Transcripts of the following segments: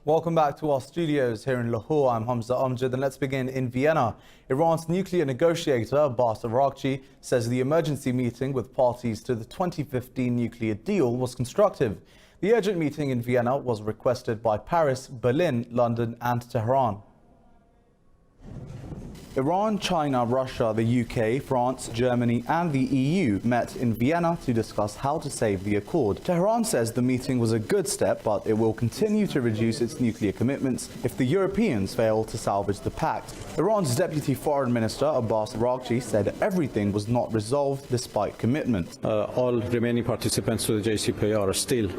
Welcome back to our studios here in Lahore. I'm Hamza Amjad, and let's begin in Vienna. Iran's nuclear negotiator Abbas Araghchi says the emergency meeting with parties to the 2015 nuclear deal was constructive. The urgent meeting in Vienna was requested by Paris, Berlin, London and Tehran. Iran, China, Russia, the UK, France, Germany and the EU met in Vienna to discuss how to save the accord. Tehran says the meeting was a good step, but it will continue to reduce its nuclear commitments if the Europeans fail to salvage the pact. Iran's Deputy Foreign Minister Abbas Araghchi said everything was not resolved despite commitment. All remaining participants to the JCPOA are still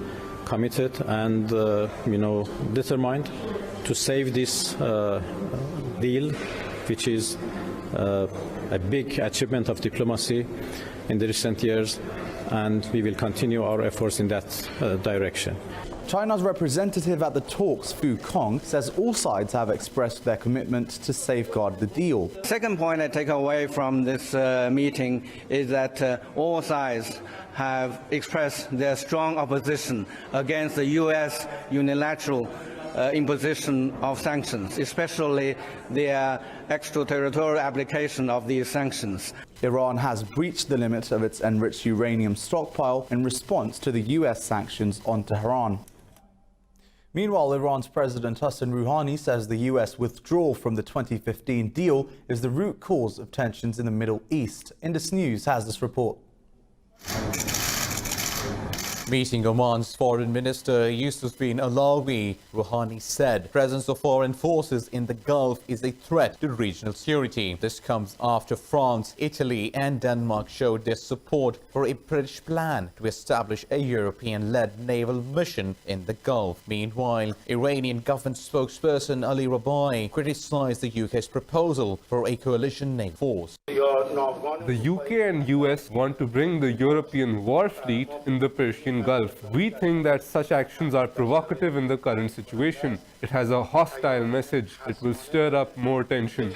committed and determined to save this deal, which is a big achievement of diplomacy in the recent years, and we will continue our efforts in that direction. China's representative at the talks, Fu Kong, says all sides have expressed their commitment to safeguard the deal. Second point I take away from this meeting is that all sides have expressed their strong opposition against the U.S. unilateral imposition of sanctions, especially their extraterritorial application of these sanctions. Iran has breached the limit of its enriched uranium stockpile in response to the U.S. sanctions on Tehran. Meanwhile, Iran's President Hassan Rouhani says the U.S. withdrawal from the 2015 deal is the root cause of tensions in the Middle East. Indus News has this report. Meeting Oman's Foreign Minister Yusuf bin Alawi, Rouhani said presence of foreign forces in the Gulf is a threat to regional security. This comes after France, Italy and Denmark showed their support for a British plan to establish a European-led naval mission in the Gulf. Meanwhile, Iranian government spokesperson Ali Rabai criticized the UK's proposal for a coalition naval force. The UK and US want to bring the European war fleet in the Persian Gulf. We think that such actions are provocative in the current situation. It has a hostile message. It will stir up more tension.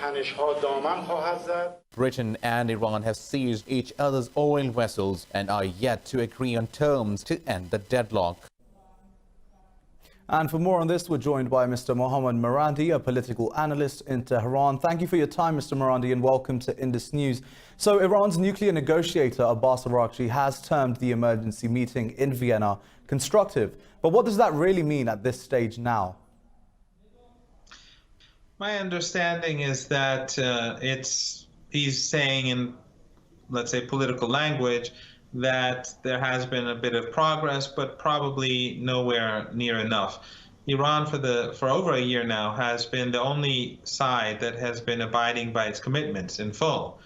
Britain and Iran have seized each other's oil vessels and are yet to agree on terms to end the deadlock. And for more on this, we're joined by Mr. Mohammad Marandi, a political analyst in Tehran. Thank you for your time, Mr. Marandi, and welcome to Indus News. So Iran's nuclear negotiator, Abbas Araghchi, has termed the emergency meeting in Vienna constructive. But what does that really mean at this stage now? My understanding is that he's saying in, let's say, political language, that there has been a bit of progress, but probably nowhere near enough. Iran, for over a year now, has been the only side that has been abiding by its commitments in full.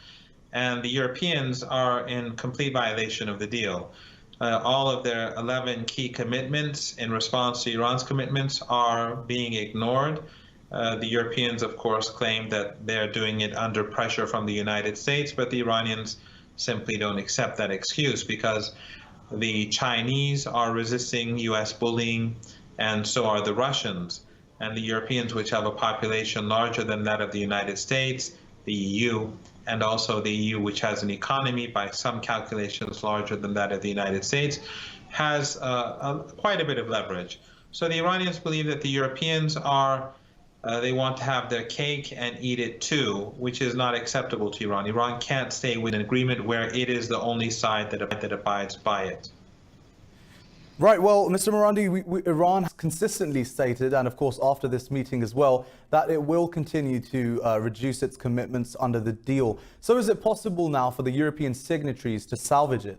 And the Europeans are in complete violation of the deal. All of their 11 key commitments in response to Iran's commitments are being ignored. The Europeans, of course, claim that they're doing it under pressure from the United States, but the Iranians simply don't accept that excuse because the Chinese are resisting U.S. bullying, and so are the Russians. And the Europeans, which have a population larger than that of the United States, the EU, and also the EU, which has an economy by some calculations larger than that of the United States, has quite a bit of leverage. So the Iranians believe that the Europeans they want to have their cake and eat it too, which is not acceptable to Iran. Iran can't stay with an agreement where it is the only side that abides by it. Right, well, Mr. Marandi, Iran has consistently stated, and of course after this meeting as well, that it will continue to reduce its commitments under the deal. So is it possible now for the European signatories to salvage it?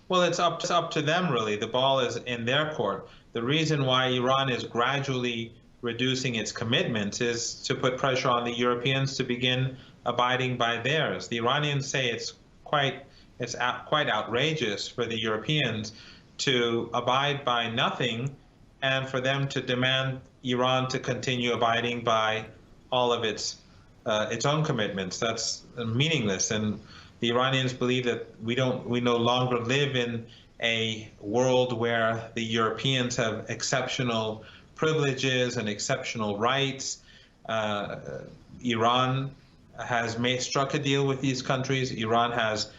Well, it's up to them, really. The ball is in their court. The reason why Iran is gradually reducing its commitments is to put pressure on the Europeans to begin abiding by theirs. The Iranians say it's quite outrageous for the Europeans to abide by nothing and for them to demand Iran to continue abiding by all of its own commitments. That's meaningless. And the Iranians believe that we no longer live in a world where the Europeans have exceptional privileges and exceptional rights. Iran has struck a deal with these countries. Iran has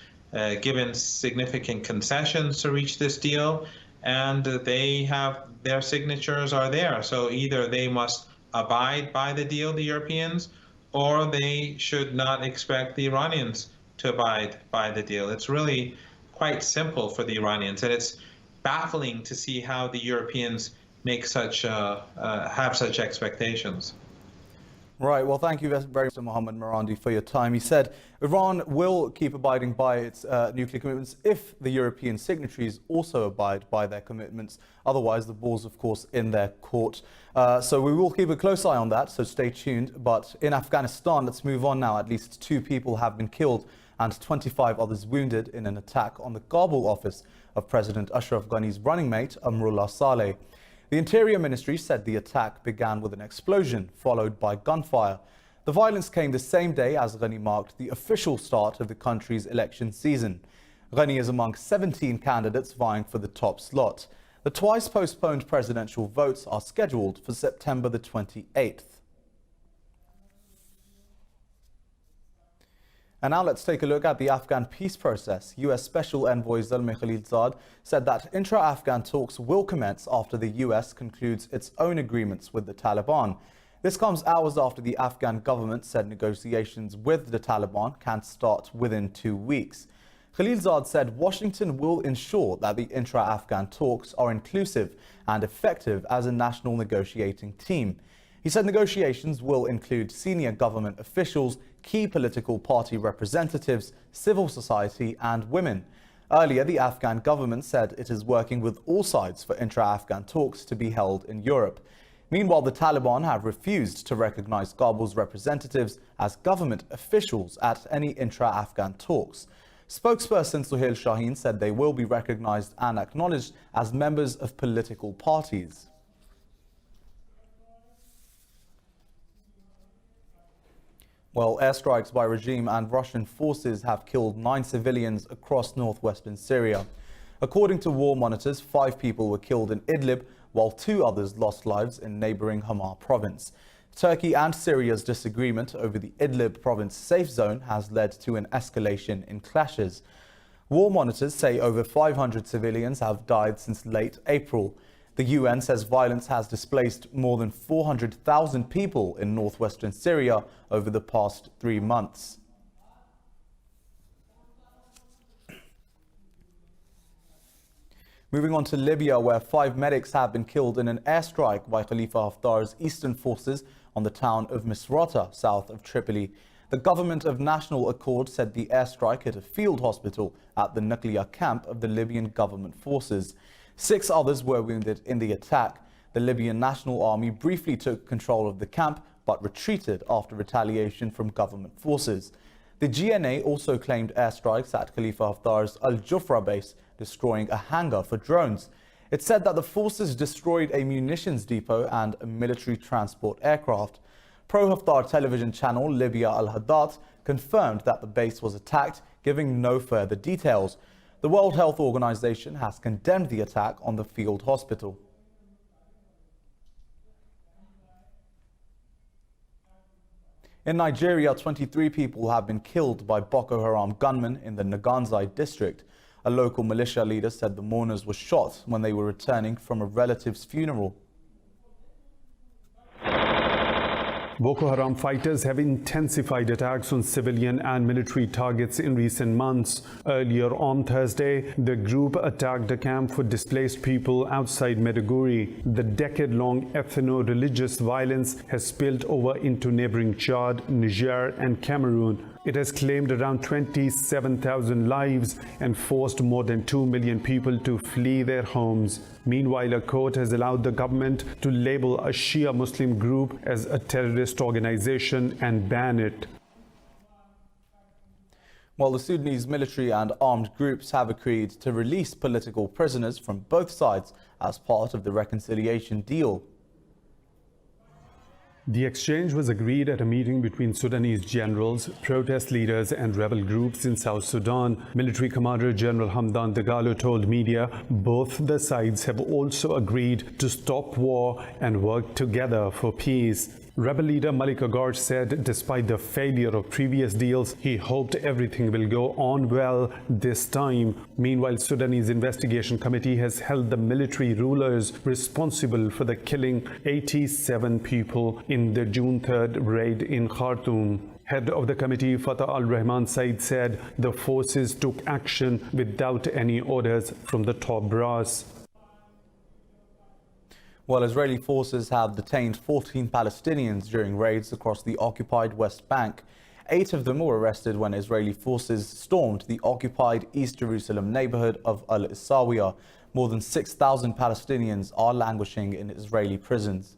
given significant concessions to reach this deal, and they have their signatures are there. So either they must abide by the deal, the Europeans, or they should not expect the Iranians to abide by the deal. It's really quite simple for the Iranians, and it's baffling to see how the Europeans make such have such expectations. Right. Well, thank you very much, Mohammad Marandi, for your time. He said Iran will keep abiding by its nuclear commitments if the European signatories also abide by their commitments. Otherwise, the ball's, of course, in their court. So we will keep a close eye on that, so stay tuned. But in Afghanistan, let's move on now. At least 2 people have been killed and 25 others wounded in an attack on the Kabul office of President Ashraf Ghani's running mate, Amrullah Saleh. The Interior Ministry said the attack began with an explosion, followed by gunfire. The violence came the same day as Ghani marked the official start of the country's election season. Ghani is among 17 candidates vying for the top slot. The twice postponed presidential votes are scheduled for September the 28th. And now let's take a look at the Afghan peace process. US Special Envoy Zalmay Khalilzad said that intra-Afghan talks will commence after the US concludes its own agreements with the Taliban. This comes hours after the Afghan government said negotiations with the Taliban can start within 2 weeks. Khalilzad said Washington will ensure that the intra-Afghan talks are inclusive and effective as a national negotiating team. He said negotiations will include senior government officials, key political party representatives, civil society and women. Earlier, the Afghan government said it is working with all sides for intra-Afghan talks to be held in Europe. Meanwhile, the Taliban have refused to recognize Kabul's representatives as government officials at any intra-Afghan talks. Spokesperson Suhail Shaheen said they will be recognized and acknowledged as members of political parties. Well, airstrikes by regime and Russian forces have killed 9 civilians across northwestern Syria. According to war monitors, 5 people were killed in Idlib, while 2 others lost lives in neighboring Hama province. Turkey and Syria's disagreement over the Idlib province safe zone has led to an escalation in clashes. War monitors say over 500 civilians have died since late April. The UN says violence has displaced more than 400,000 people in northwestern Syria over the past 3 months. Moving on to Libya, where 5 medics have been killed in an airstrike by Khalifa Haftar's eastern forces on the town of Misrata, south of Tripoli. The government of National Accord said the airstrike hit a field hospital at the nuclear camp of the Libyan government forces. 6 others were wounded in the attack. The Libyan National Army briefly took control of the camp, but retreated after retaliation from government forces. The GNA also claimed airstrikes at Khalifa Haftar's Al Jufra base, destroying a hangar for drones. It said that the forces destroyed a munitions depot and a military transport aircraft. Pro-Haftar television channel Libya Al Hadat confirmed that the base was attacked, giving no further details. The World Health Organization has condemned the attack on the field hospital. In Nigeria, 23 people have been killed by Boko Haram gunmen in the Naganzai district. A local militia leader said the mourners were shot when they were returning from a relative's funeral. Boko Haram fighters have intensified attacks on civilian and military targets in recent months. Earlier on Thursday, the group attacked a camp for displaced people outside Maiduguri. The decade-long ethno-religious violence has spilled over into neighboring Chad, Niger and Cameroon. It has claimed around 27,000 lives and forced more than 2 million people to flee their homes. Meanwhile, a court has allowed the government to label a Shia Muslim group as a terrorist organization and ban it. While the Sudanese military and armed groups have agreed to release political prisoners from both sides as part of the reconciliation deal. The exchange was agreed at a meeting between Sudanese generals, protest leaders and rebel groups in South Sudan. Military Commander General Hamdan Dagalo told media both the sides have also agreed to stop war and work together for peace. Rebel leader Malik Agard said despite the failure of previous deals, he hoped everything will go on well this time. Meanwhile, Sudanese investigation committee has held the military rulers responsible for the killing 87 people in the June 3rd raid in Khartoum. Head of the committee, Fatah al-Rahman Said, said the forces took action without any orders from the top brass. Well, Israeli forces have detained 14 Palestinians during raids across the occupied West Bank. 8 of them were arrested when Israeli forces stormed the occupied East Jerusalem neighborhood of Al-Isawiya. More than 6,000 Palestinians are languishing in Israeli prisons.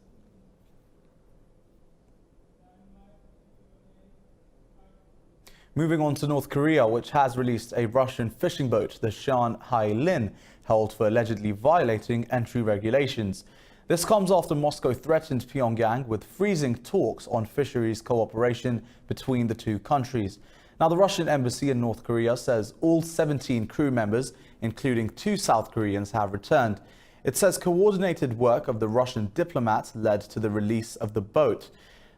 Moving on to North Korea, which has released a Russian fishing boat, the Shan Hai-Lin, held for allegedly violating entry regulations. This comes after Moscow threatened Pyongyang with freezing talks on fisheries cooperation between the two countries. Now, the Russian embassy in North Korea says all 17 crew members, including 2 South Koreans, have returned. It says coordinated work of the Russian diplomats led to the release of the boat.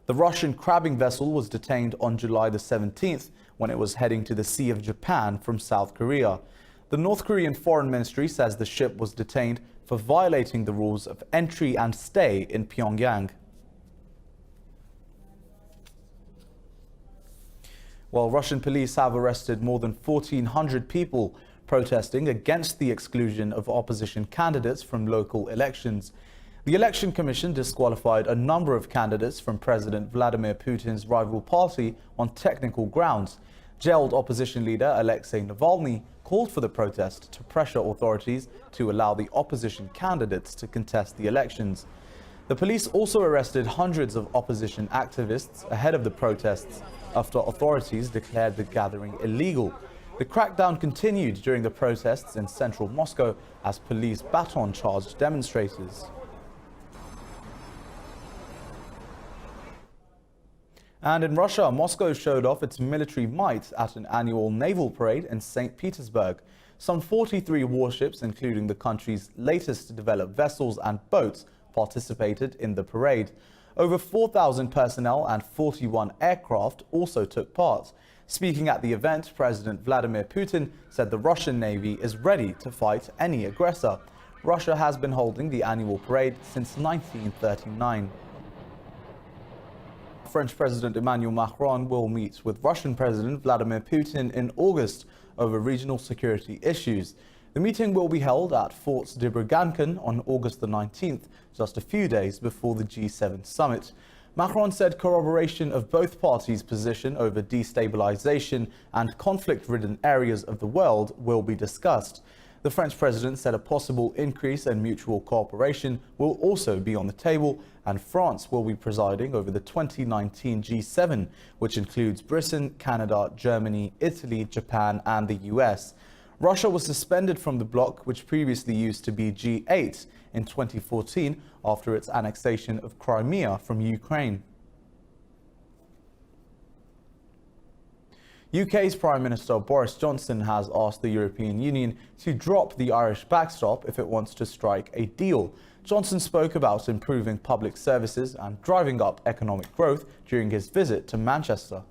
The Russian crabbing vessel was detained on July the 17th when it was heading to the Sea of Japan from South Korea. The North Korean Foreign Ministry says the ship was detained for violating the rules of entry and stay in Pyongyang. Well, Russian police have arrested more than 1,400 people protesting against the exclusion of opposition candidates from local elections. The Election Commission disqualified a number of candidates from President Vladimir Putin's rival party on technical grounds. Jailed opposition leader Alexei Navalny called for the protest to pressure authorities to allow the opposition candidates to contest the elections. The police also arrested hundreds of opposition activists ahead of the protests after authorities declared the gathering illegal. The crackdown continued during the protests in central Moscow as police baton-charged demonstrators. And in Russia, Moscow showed off its military might at an annual naval parade in St. Petersburg. Some 43 warships, including the country's latest developed vessels and boats, participated in the parade. Over 4,000 personnel and 41 aircraft also took part. Speaking at the event, President Vladimir Putin said the Russian Navy is ready to fight any aggressor. Russia has been holding the annual parade since 1939. French President Emmanuel Macron will meet with Russian President Vladimir Putin in August over regional security issues. The meeting will be held at Fort de Brigançon on August the 19th, just a few days before the G7 summit. Macron said corroboration of both parties' position over destabilization and conflict-ridden areas of the world will be discussed. The French president said a possible increase in mutual cooperation will also be on the table, and France will be presiding over the 2019 G7, which includes Britain, Canada, Germany, Italy, Japan and the US. Russia was suspended from the bloc, which previously used to be G8, in 2014 after its annexation of Crimea from Ukraine. UK's Prime Minister Boris Johnson has asked the European Union to drop the Irish backstop if it wants to strike a deal. Johnson spoke about improving public services and driving up economic growth during his visit to Manchester.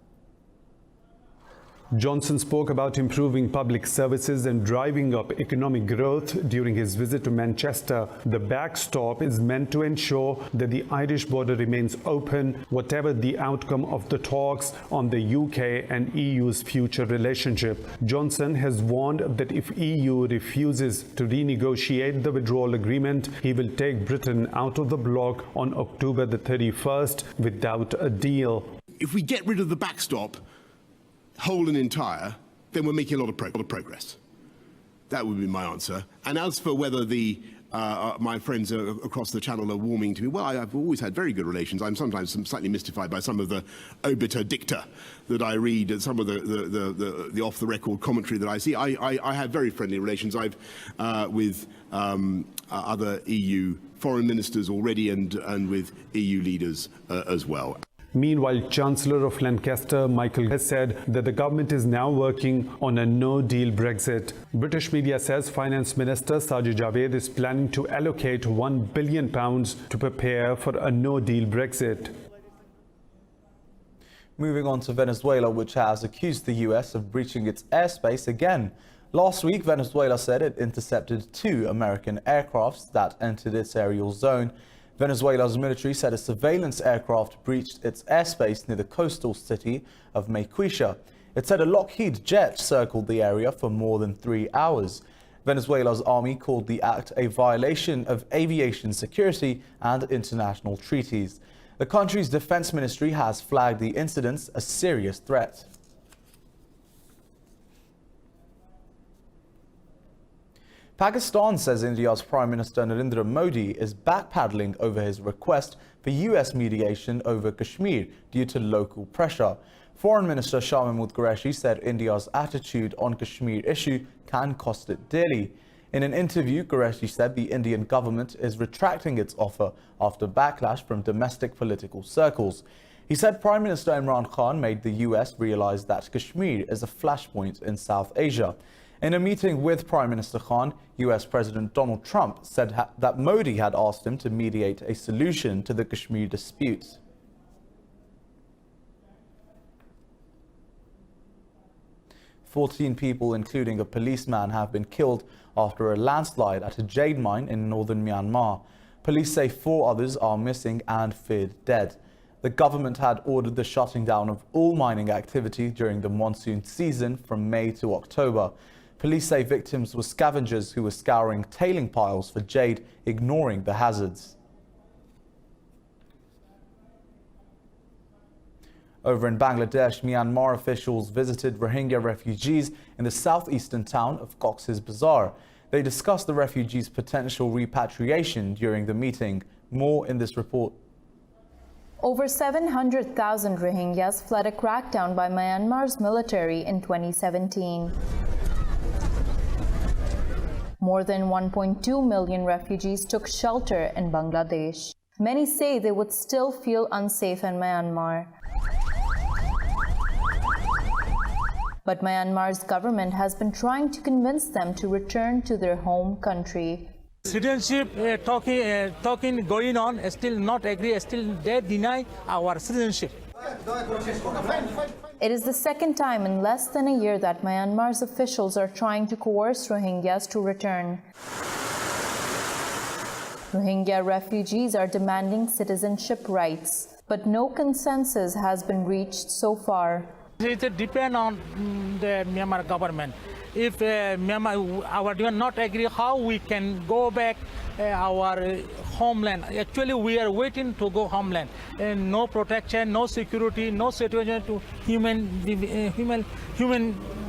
Johnson spoke about improving public services and driving up economic growth during his visit to Manchester. The backstop is meant to ensure that the Irish border remains open, whatever the outcome of the talks on the UK and EU's future relationship. Johnson has warned that if EU refuses to renegotiate the withdrawal agreement, he will take Britain out of the bloc on October the 31st without a deal. If we get rid of the backstop, whole and entire, then we're making a lot of progress. That would be my answer. And as for whether the my friends across the channel are warming to me, well, I've always had very good relations. I'm sometimes slightly mystified by some of the obiter dicta that I read, and some of the off-the-record commentary that I see. I have very friendly relations. I've with other EU foreign ministers already, and with EU leaders as well. Meanwhile, Chancellor of Lancaster, Michael, has said that the government is now working on a no-deal Brexit. British media says Finance Minister Sajid Javid is planning to allocate £1 billion to prepare for a no-deal Brexit. Moving on to Venezuela, which has accused the U.S. of breaching its airspace again. Last week, Venezuela said it intercepted 2 American aircrafts that entered its aerial zone. Venezuela's military said a surveillance aircraft breached its airspace near the coastal city of Mayquisha. It said a Lockheed jet circled the area for more than 3 hours. Venezuela's army called the act a violation of aviation security and international treaties. The country's defense ministry has flagged the incidents a serious threat. Pakistan says India's Prime Minister Narendra Modi is backpedaling over his request for US mediation over Kashmir due to local pressure. Foreign Minister Shah Mahmood Qureshi said India's attitude on Kashmir issue can cost it dearly. In an interview, Qureshi said the Indian government is retracting its offer after backlash from domestic political circles. He said Prime Minister Imran Khan made the US realize that Kashmir is a flashpoint in South Asia. In a meeting with Prime Minister Khan, US President Donald Trump said that Modi had asked him to mediate a solution to the Kashmir dispute. "14 people, including a policeman, have been killed after a landslide at a jade mine in northern Myanmar. Police say 4 others are missing and feared dead. The government had ordered the shutting down of all mining activity during the monsoon season from May to October. Police say victims were scavengers who were scouring tailing piles for jade, ignoring the hazards. Over in Bangladesh, Myanmar officials visited Rohingya refugees in the southeastern town of Cox's Bazar. They discussed the refugees' potential repatriation during the meeting. More in this report. Over 700,000 Rohingyas fled a crackdown by Myanmar's military in 2017. More than 1.2 million refugees took shelter in Bangladesh. Many say they would still feel unsafe in Myanmar. But Myanmar's government has been trying to convince them to return to their home country. Citizenship talking going on, still not agree, still they deny our citizenship. It is the second time in less than a year that Myanmar's officials are trying to coerce Rohingyas to return. Rohingya refugees are demanding citizenship rights, but no consensus has been reached so far. It depends on the Myanmar government. If Myanmar, our government not agree, how we can go back our homeland. Actually, we are waiting to go homeland. No protection, no security, no situation to human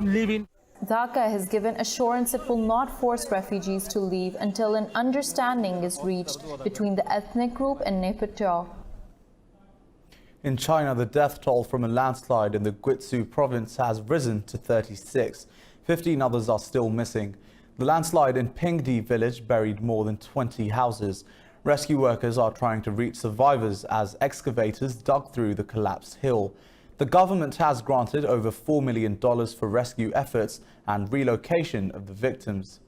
living. Dhaka has given assurance it will not force refugees to leave until an understanding is reached between the ethnic group and Naypyidaw. In China, the death toll from a landslide in the Guizhou province has risen to 36. 15 others are still missing. The landslide in Pingdi village buried more than 20 houses. Rescue workers are trying to reach survivors as excavators dug through the collapsed hill. The government has granted over $4 million for rescue efforts and relocation of the victims.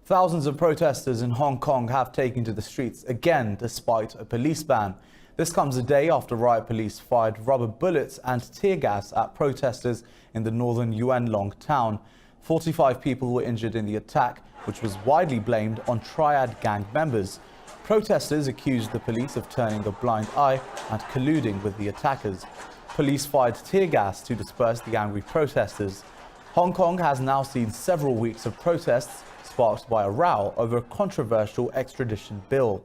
Thousands of protesters in Hong Kong have taken to the streets again despite a police ban. This comes a day after riot police fired rubber bullets and tear gas at protesters in the northern Yuen Long town. 45 people were injured in the attack, which was widely blamed on Triad gang members. Protesters accused the police of turning a blind eye and colluding with the attackers. Police fired tear gas to disperse the angry protesters. Hong Kong has now seen several weeks of protests sparked by a row over a controversial extradition bill.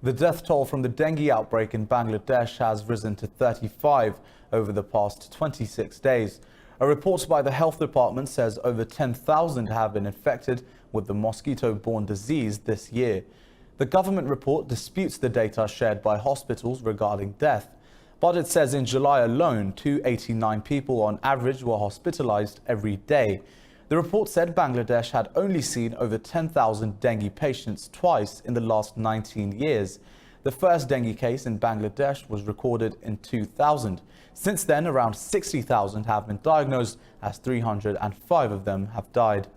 The death toll from the dengue outbreak in Bangladesh has risen to 35 over the past 26 days. A report by the health department says over 10,000 have been infected with the mosquito-borne disease this year. The government report disputes the data shared by hospitals regarding death, but it says in July alone, 289 people on average were hospitalized every day. The report said Bangladesh had only seen over 10,000 dengue patients twice in the last 19 years. The first dengue case in Bangladesh was recorded in 2000. Since then, around 60,000 have been diagnosed, as 305 of them have died.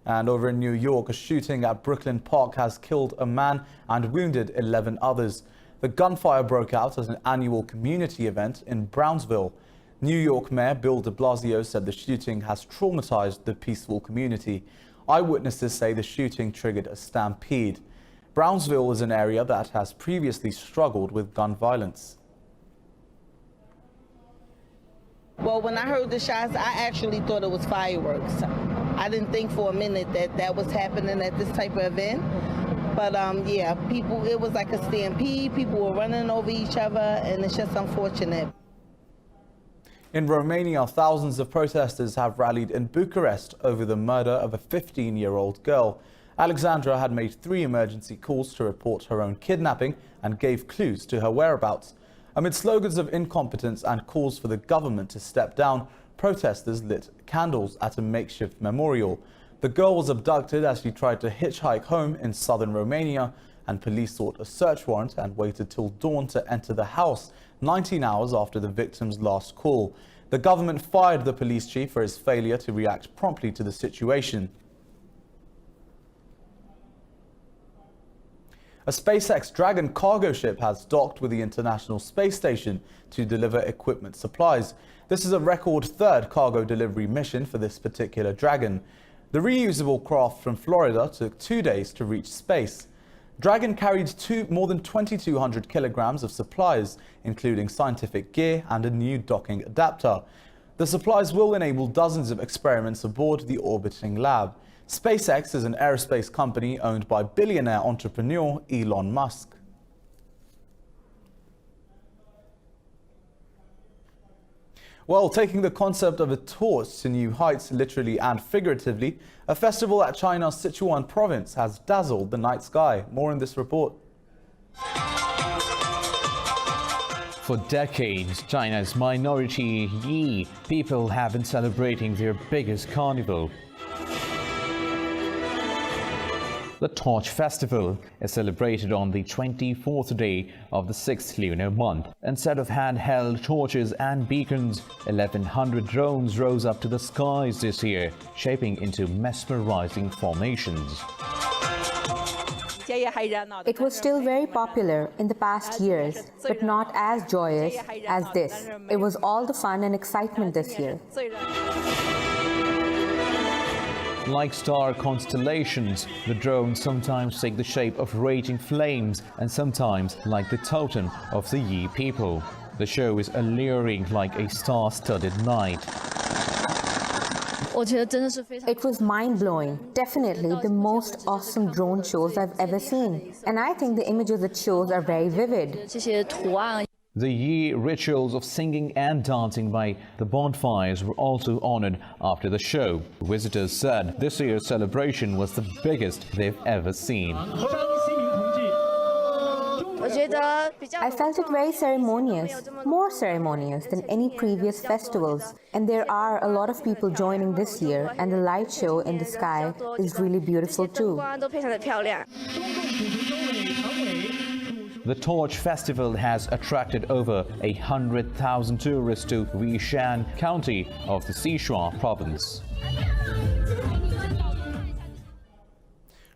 And over in New York, a shooting at Brooklyn Park has killed a man and wounded 11 others. The gunfire broke out at an annual community event in Brownsville. New York Mayor Bill de Blasio said the shooting has traumatized the peaceful community. Eyewitnesses say the shooting triggered a stampede. Brownsville is an area that has previously struggled with gun violence. Well, when I heard the shots, I actually thought it was fireworks. I didn't think for a minute that that was happening at this type of event. But yeah, it was like a stampede. People were running over each other, and it's just unfortunate. In Romania, thousands of protesters have rallied in Bucharest over the murder of a 15-year-old girl. Alexandra had made 3 emergency calls to report her own kidnapping and gave clues to her whereabouts. Amid slogans of incompetence and calls for the government to step down, protesters lit candles at a makeshift memorial. The girl was abducted as she tried to hitchhike home in southern Romania, and police sought a search warrant and waited till dawn to enter the house, 19 hours after the victim's last call. The government fired the police chief for his failure to react promptly to the situation. A SpaceX Dragon cargo ship has docked with the International Space Station to deliver equipment supplies. This is a record 3rd cargo delivery mission for this particular Dragon. The reusable craft from Florida took 2 days to reach space. Dragon carried more than 2,200 kilograms of supplies, including scientific gear and a new docking adapter. The supplies will enable dozens of experiments aboard the orbiting lab. SpaceX is an aerospace company owned by billionaire entrepreneur Elon Musk. Well, taking the concept of a torch to new heights, literally and figuratively, a festival at China's Sichuan province has dazzled the night sky. More in this report. For decades, China's minority Yi people have been celebrating their biggest carnival. The Torch Festival is celebrated on the 24th day of the 6th lunar month. Instead of handheld torches and beacons, 1,100 drones rose up to the skies this year, shaping into mesmerizing formations. It was still very popular in the past years, but not as joyous as this. It was all the fun and excitement this year. Like star constellations, the drones sometimes take the shape of raging flames and sometimes like the totem of the Yi people. The show is alluring like a star-studded night. It was mind-blowing. Definitely the most awesome drone shows I've ever seen. And I think the images it shows are very vivid. The Yi rituals of singing and dancing by the bonfires were also honored after the show. Visitors said this year's celebration was the biggest they've ever seen. I felt it very ceremonious, more ceremonious than any previous festivals. And there are a lot of people joining this year, and the light show in the sky is really beautiful too. The Torch Festival has attracted over 100,000 tourists to Weishan County of the Sichuan province.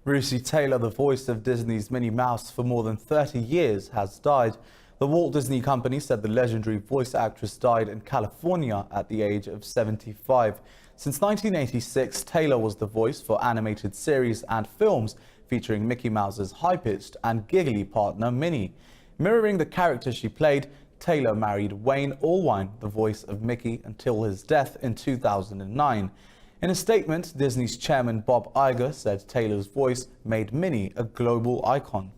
Russi Taylor, the voice of Disney's Minnie Mouse for more than 30 years, has died. The Walt Disney Company said the legendary voice actress died in California at the age of 75. Since 1986, Taylor was the voice for animated series and films featuring Mickey Mouse's high-pitched and giggly partner Minnie. Mirroring the character she played, Taylor married Wayne Allwine, the voice of Mickey, until his death in 2009. In a statement, Disney's chairman Bob Iger said Taylor's voice made Minnie a global icon.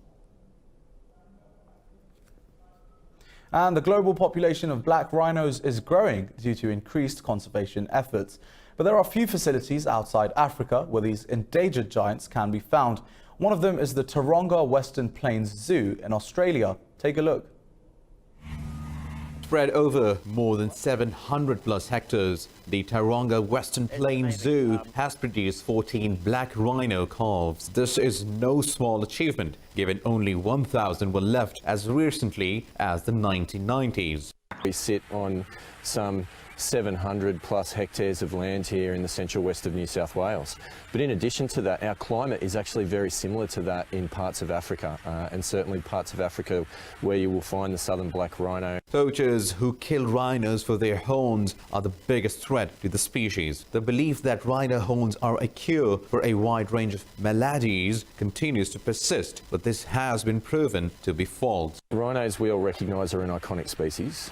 And the global population of black rhinos is growing due to increased conservation efforts. But there are few facilities outside Africa where these endangered giants can be found. One of them is the Taronga Western Plains Zoo in Australia. Take a look. Spread over more than 700 plus hectares, the Taronga Western Plains Zoo has produced 14 black rhino calves. This is no small achievement, given only 1,000 were left as recently as the 1990s. We sit on some 700 plus hectares of land here in the central west of New South Wales. But in addition to that, our climate is actually very similar to that in parts of Africa, and certainly parts of Africa where you will find the southern black rhino. Poachers who kill rhinos for their horns are the biggest threat to the species. The belief that rhino horns are a cure for a wide range of maladies continues to persist, but this has been proven to be false. Rhinos we all recognise are an iconic species,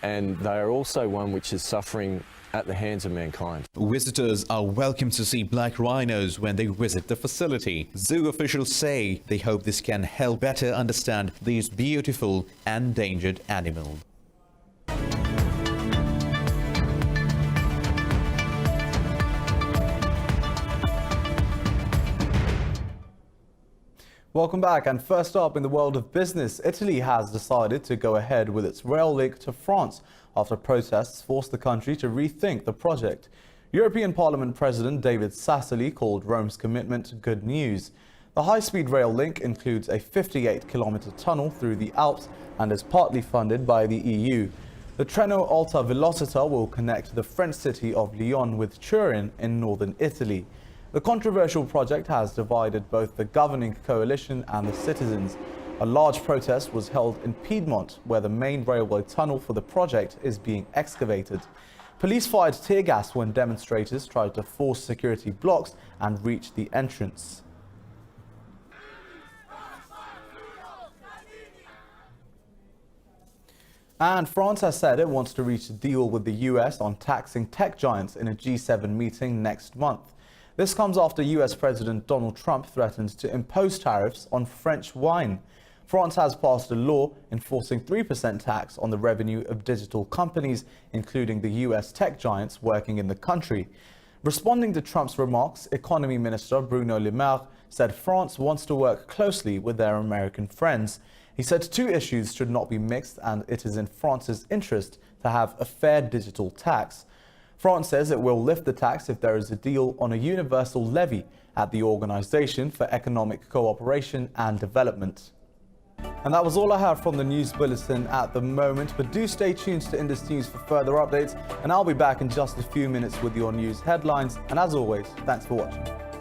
and they are also one which is suffering at the hands of mankind. Visitors are welcome to see black rhinos when they visit the facility. Zoo officials say they hope this can help better understand these beautiful endangered animals. Welcome back, and first up in the world of business, Italy has decided to go ahead with its rail link to France after protests forced the country to rethink the project. European Parliament President David Sassoli called Rome's commitment good news. The high-speed rail link includes a 58-kilometer tunnel through the Alps and is partly funded by the EU. The Treno Alta Velocità will connect the French city of Lyon with Turin in northern Italy. The controversial project has divided both the governing coalition and the citizens. A large protest was held in Piedmont, where the main railway tunnel for the project is being excavated. Police fired tear gas when demonstrators tried to force security blocks and reach the entrance. And France has said it wants to reach a deal with the US on taxing tech giants in a G7 meeting next month. This comes after US President Donald Trump threatened to impose tariffs on French wine. France has passed a law enforcing 3% tax on the revenue of digital companies, including the US tech giants working in the country. Responding to Trump's remarks, Economy Minister Bruno Le Maire said France wants to work closely with their American friends. He said two issues should not be mixed, and it is in France's interest to have a fair digital tax. France says it will lift the tax if there is a deal on a universal levy at the Organization for Economic Cooperation and Development. And that was all I have from the news bulletin at the moment, but do stay tuned to Indus News for further updates, and I'll be back in just a few minutes with your news headlines. And as always, thanks for watching.